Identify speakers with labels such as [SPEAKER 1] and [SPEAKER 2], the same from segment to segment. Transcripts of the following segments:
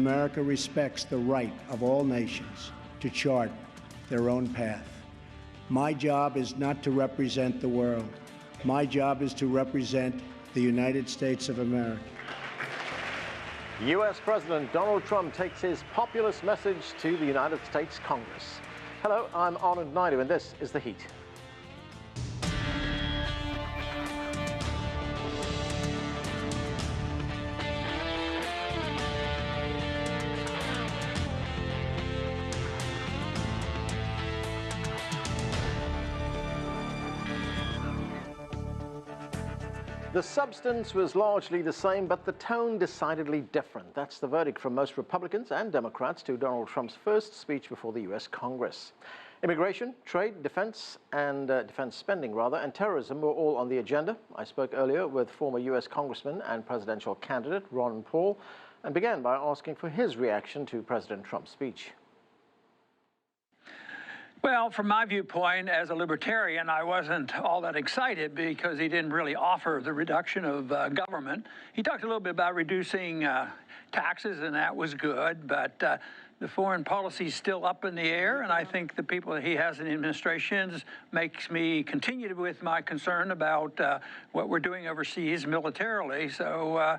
[SPEAKER 1] America respects the right of all nations to chart their own path. My job is not to represent the world. My job is to represent the United States of America.
[SPEAKER 2] U.S. President Donald Trump takes his populist message to the United States Congress. Hello, I'm Anand Naidu, and this is The Heat. The substance was largely the same, but the tone decidedly different. That's the verdict from most Republicans and Democrats to Donald Trump's first speech before the U.S. Congress. Immigration, trade, defense spending, and terrorism were all on the agenda. I spoke earlier with former U.S. Congressman and presidential candidate Ron Paul and began by asking for his reaction to President Trump's speech.
[SPEAKER 3] Well, from my viewpoint, as a libertarian, I wasn't all that excited because he didn't really offer the reduction of government. He talked a little bit about reducing taxes, and that was good, but the foreign policy is still up in the air, and I think the people that he has in administrations makes me continue with my concern about what we're doing overseas militarily. So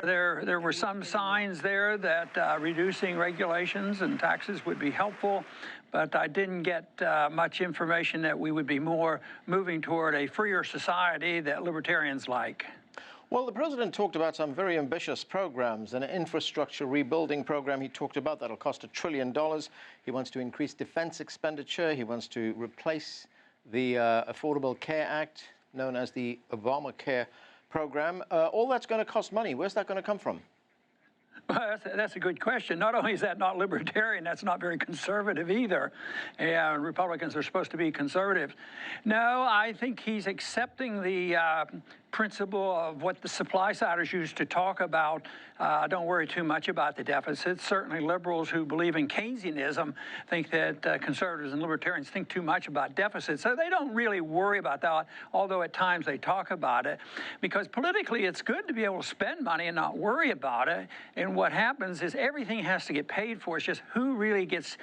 [SPEAKER 3] there were some signs there that reducing regulations and taxes would be helpful, but I didn't get much information that we would be more moving toward a freer society that libertarians like.
[SPEAKER 2] Well, the president talked about some very ambitious programs, an infrastructure rebuilding program he talked about that'll cost $1 trillion. He wants to increase defense expenditure. He wants to replace the Affordable Care Act, known as the Obamacare program. All that's going to cost money. Where's that going to come from?
[SPEAKER 3] Well, that's a good question. Not only is that not libertarian, that's not very conservative either. And Republicans are supposed to be conservative. No, I think he's accepting the principle of what the supply siders used to talk about. Don't worry too much about the deficits. Certainly liberals who believe in Keynesianism think that conservatives and libertarians think too much about deficits. So they don't really worry about that, although at times they talk about it. Because politically it's good to be able to spend money and not worry about it. And what happens is everything has to get paid for. It's just who really gets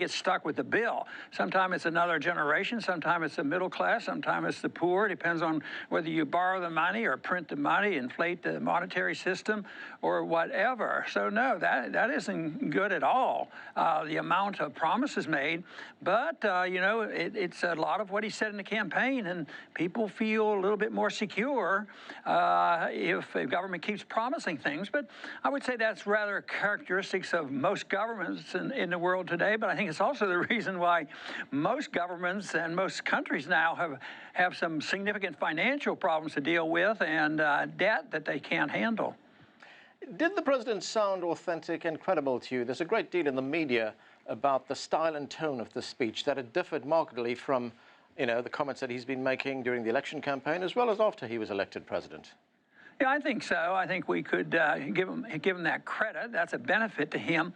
[SPEAKER 3] stuck with the bill. Sometimes it's another generation, sometimes it's the middle class, sometimes it's the poor. It depends on whether you borrow the money or print the money, inflate the monetary system or whatever. So no, that isn't good at all, the amount of promises made. But, you know, it's a lot of what he said in the campaign, and people feel a little bit more secure if the government keeps promising things. But I would say that's rather characteristics of most governments in the world today, but I think it's also the reason why most governments and most countries now have some significant financial problems to deal with and debt that they can't handle.
[SPEAKER 2] Did the president sound authentic and credible to you? There's a great deal in the media about the style and tone of the speech, that it differed markedly from, you know, the comments that he's been making during the election campaign as well as after he was elected president.
[SPEAKER 3] Yeah, I think so. I think we could give him that credit. That's a benefit to him.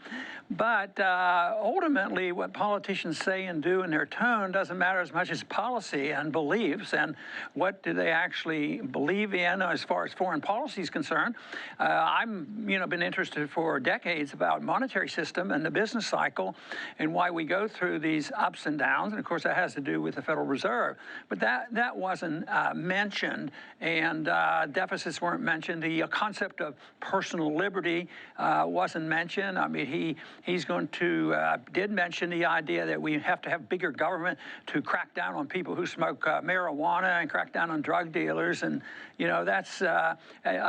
[SPEAKER 3] But ultimately, what politicians say and do in their tone doesn't matter as much as policy and beliefs and what do they actually believe in as far as foreign policy is concerned. I'm, been interested for decades about monetary system and the business cycle and why we go through these ups and downs. And of course, that has to do with the Federal Reserve. But that wasn't mentioned, and deficits weren't mentioned. The concept of personal liberty wasn't mentioned. I mean, he's going to did mention the idea that we have to have bigger government to crack down on people who smoke marijuana and crack down on drug dealers. And that's a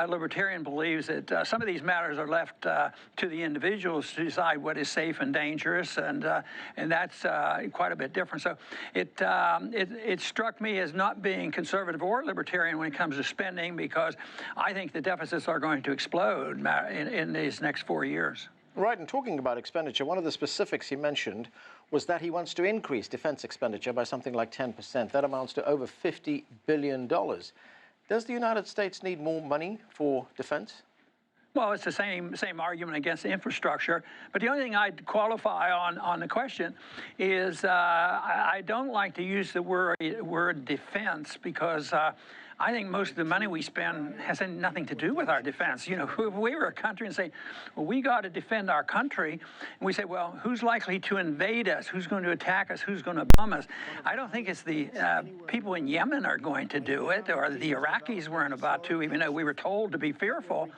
[SPEAKER 3] libertarian believes that some of these matters are left to the individuals to decide what is safe and dangerous, and that's quite a bit different. So it struck me as not being conservative or libertarian when it comes to spending, because I think the deficits are going to explode in these next 4 years.
[SPEAKER 2] Right, and talking about expenditure, one of the specifics he mentioned was that he wants to increase defense expenditure by something like 10%. That amounts to over $50 billion. Does the United States need more money for defense?
[SPEAKER 3] Well, it's the same argument against infrastructure. But the only thing I'd qualify on the question is I don't like to use the word defense, because I think most of the money we spend has nothing to do with our defense. You know, if we were a country and say, well, we got to defend our country, and we say, well, who's likely to invade us? Who's going to attack us? Who's going to bomb us? I don't think it's the people in Yemen are going to do it, or the Iraqis weren't about to, even though we were told to be fearful.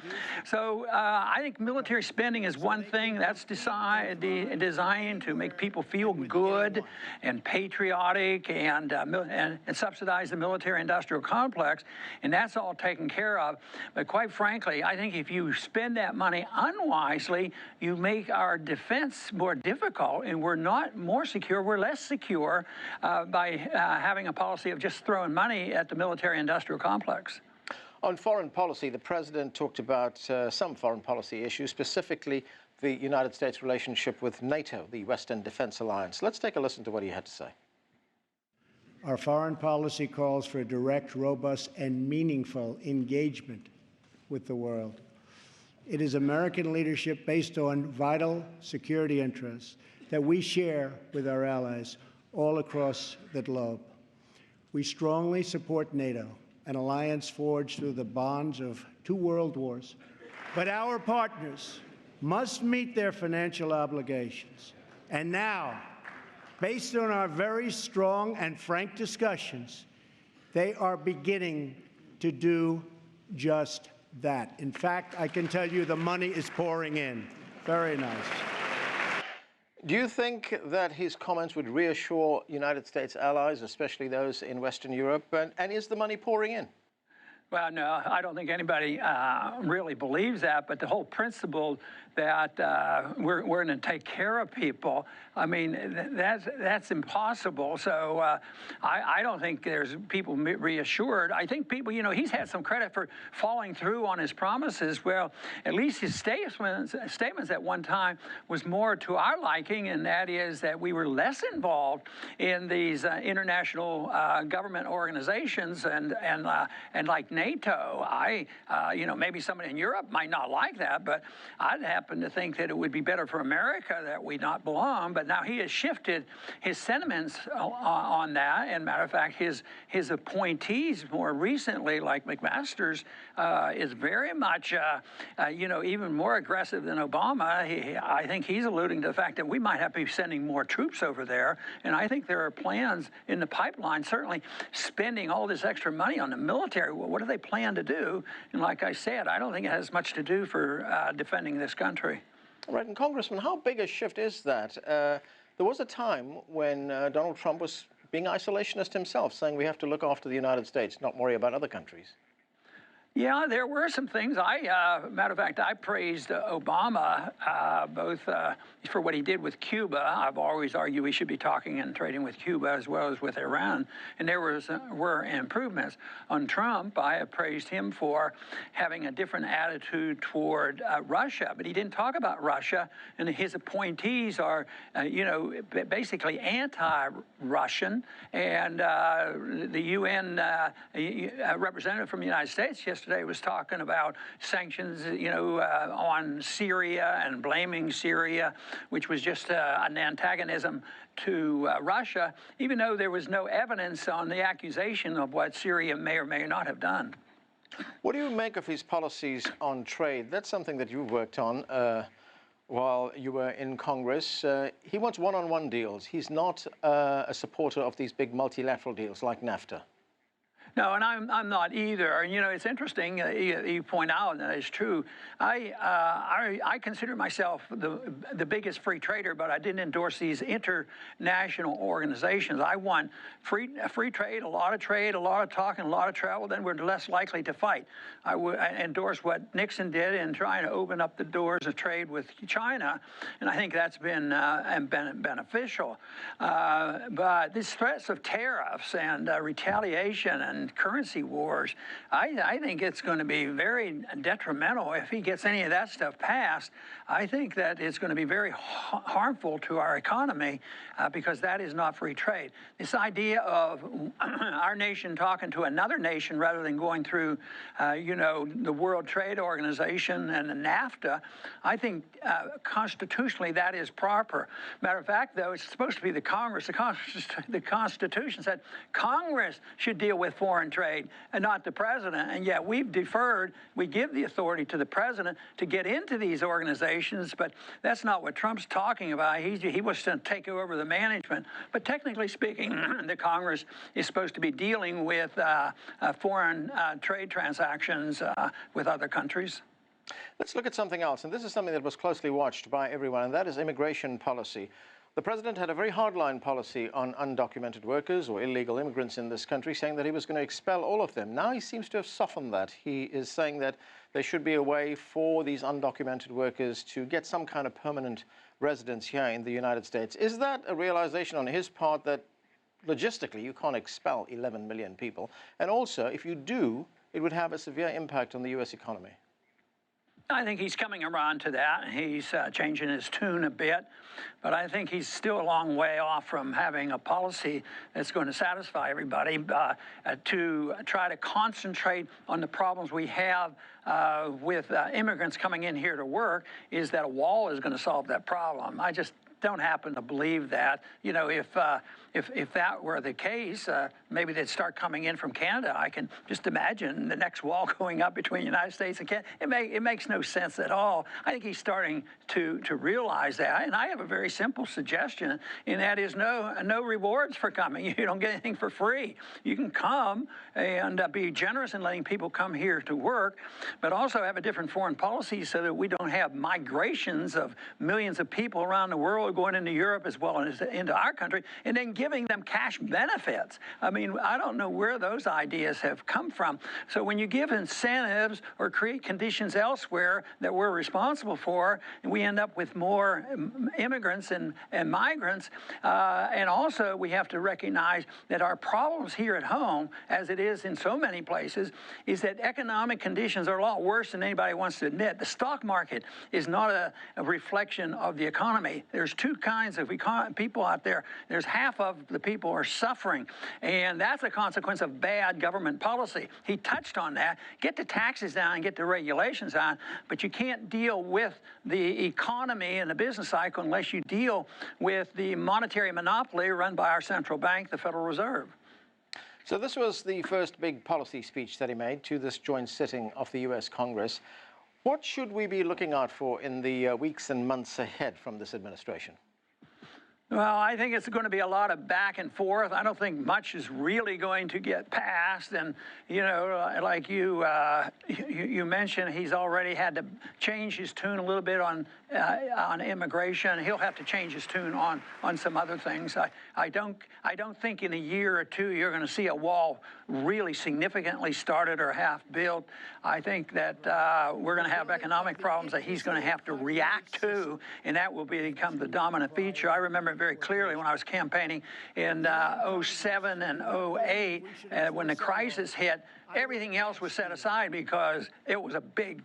[SPEAKER 3] So I think military spending is one thing that's designed to make people feel good and patriotic and subsidize the military-industrial complex, and that's all taken care of. But quite frankly, I think if you spend that money unwisely, you make our defense more difficult, and we're not more secure, we're less secure by having a policy of just throwing money at the military-industrial complex.
[SPEAKER 2] On foreign policy, the president talked about some foreign policy issues, specifically the United States relationship with NATO, the Western Defense Alliance. Let's take a listen to what he had to say.
[SPEAKER 1] Our foreign policy calls for a direct, robust, and meaningful engagement with the world. It is American leadership based on vital security interests that we share with our allies all across the globe. We strongly support NATO, an alliance forged through the bonds of 2 world wars. But our partners must meet their financial obligations. And now, based on our very strong and frank discussions, they are beginning to do just that. In fact, I can tell you the money is pouring in. Very nice.
[SPEAKER 2] Do you think that his comments would reassure United States allies, especially those in Western Europe? And is the money pouring in?
[SPEAKER 3] Well, no, I don't think anybody really believes that, but the whole principle that we're going to take care of people, I mean, that's impossible. So I don't think there's people reassured. I think people, you know, he's had some credit for following through on his promises. Well, at least his statements at one time was more to our liking, and that is that we were less involved in these international government organizations and like NATO. You know, maybe somebody in Europe might not like that, but I'd happen to think that it would be better for America that we not belong. But now he has shifted his sentiments on that. And matter of fact, his appointees more recently, like McMaster's, is very much, you know, even more aggressive than Obama. I think he's alluding to the fact that we might have to be sending more troops over there. And I think there are plans in the pipeline, certainly spending all this extra money on the military. Well, what do they plan to do? And like I said, I don't think it has much to do for defending this country.
[SPEAKER 2] Right, and Congressman, how big a shift is that? There was a time when Donald Trump was being isolationist himself, saying we have to look after the United States, not worry about other countries.
[SPEAKER 3] Yeah, there were some things. Matter of fact, I praised Obama both for what he did with Cuba. I've always argued we should be talking and trading with Cuba as well as with Iran, and there were improvements. On Trump, I appraised him for having a different attitude toward Russia, but he didn't talk about Russia, and his appointees are, you know, basically anti-Russian, and the UN representative from the United States yesterday was talking about sanctions, you know, on Syria and blaming Syria, which was just an antagonism to Russia, even though there was no evidence on the accusation of what Syria may or may not have done.
[SPEAKER 2] What do you make of his policies on trade? That's something that you worked on while you were in Congress. He wants one-on-one deals. He's not a supporter of these big multilateral deals like NAFTA.
[SPEAKER 3] No, and I'm not either. And, you know, it's interesting, you point out, and that is true. I consider myself the biggest free trader, but I didn't endorse these international organizations. I want free trade, a lot of talk, and a lot of travel, then we're less likely to fight. I endorse what Nixon did in trying to open up the doors of trade with China, and I think that's been beneficial. But these threats of tariffs and retaliation and currency wars, I think it's going to be very detrimental if he gets any of that stuff passed. I think that it's going to be very harmful to our economy because that is not free trade. This idea of our nation talking to another nation rather than going through, you know, the World Trade Organization and the NAFTA, I think constitutionally that is proper. Matter of fact, though, it's supposed to be the Congress. The Constitution said Congress should deal with foreign foreign trade and not the president. And yet we've deferred. We give the authority to the president to get into these organizations, but that's not what Trump's talking about. He wants to take over the management. But technically speaking, the Congress is supposed to be dealing with foreign trade transactions with other countries.
[SPEAKER 2] Let's look at something else, and this is something that was closely watched by everyone, and that is immigration policy. The president had a very hardline policy on undocumented workers or illegal immigrants in this country, saying that he was going to expel all of them. Now he seems to have softened that. He is saying that there should be a way for these undocumented workers to get some kind of permanent residence here in the United States. Is that a realization on his part that logistically you can't expel 11 million people? And also, if you do, it would have a severe impact on the U.S. economy.
[SPEAKER 3] I think he's coming around to that. He's changing his tune a bit, but I think he's still a long way off from having a policy that's going to satisfy everybody. To try to concentrate on the problems we have with immigrants coming in here to work is that a wall is going to solve that problem. I just don't happen to believe that. You know, if that were the case, maybe they'd start coming in from Canada. I can just imagine the next wall going up between the United States and Canada. It makes no sense at all. I think he's starting to realize that. And I have a very simple suggestion, and that is no rewards for coming. You don't get anything for free. You can come and be generous in letting people come here to work, but also have a different foreign policy so that we don't have migrations of millions of people around the world going into Europe as well as into our country, and then giving them cash benefits. I mean, I don't know where those ideas have come from. So when you give incentives or create conditions elsewhere that we're responsible for, and we end up with more immigrants and migrants, and also we have to recognize that our problems here at home, as it is in so many places, is that economic conditions are a lot worse than anybody wants to admit. The stock market is not a reflection of the economy. There's two kinds of people out there. There's half of the people are suffering, and that's a consequence of bad government policy. He touched on that. Get the taxes down and get the regulations on, but you can't deal with the economy and the business cycle unless you deal with the monetary monopoly run by our central bank, the Federal Reserve.
[SPEAKER 2] So this was the first big policy speech that he made to this joint sitting of the U.S. Congress. What should we be looking out for in the weeks and months ahead from this administration?
[SPEAKER 3] Well, I think it's going to be a lot of back and forth. I don't think much is really going to get passed. And, you know, like you mentioned, he's already had to change his tune a little bit on immigration. He'll have to change his tune on some other things. I don't think in a year or two you're going to see a wall really significantly started or half built. I think that we're going to have economic problems that he's going to have to react to, and that will become the dominant feature. I remember very clearly when I was campaigning in 07 and 08, when the crisis hit, everything else was set aside because it was a big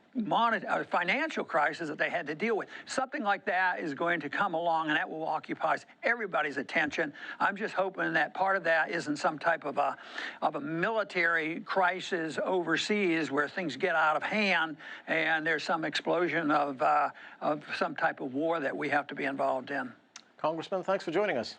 [SPEAKER 3] financial crisis that they had to deal with. Something like that is going to come along, and that will occupy everybody's attention. I'm just hoping that part of that isn't some type of a military crisis overseas where things get out of hand and there's some explosion of some type of war that we have to be involved in.
[SPEAKER 2] Congressman, thanks for joining us.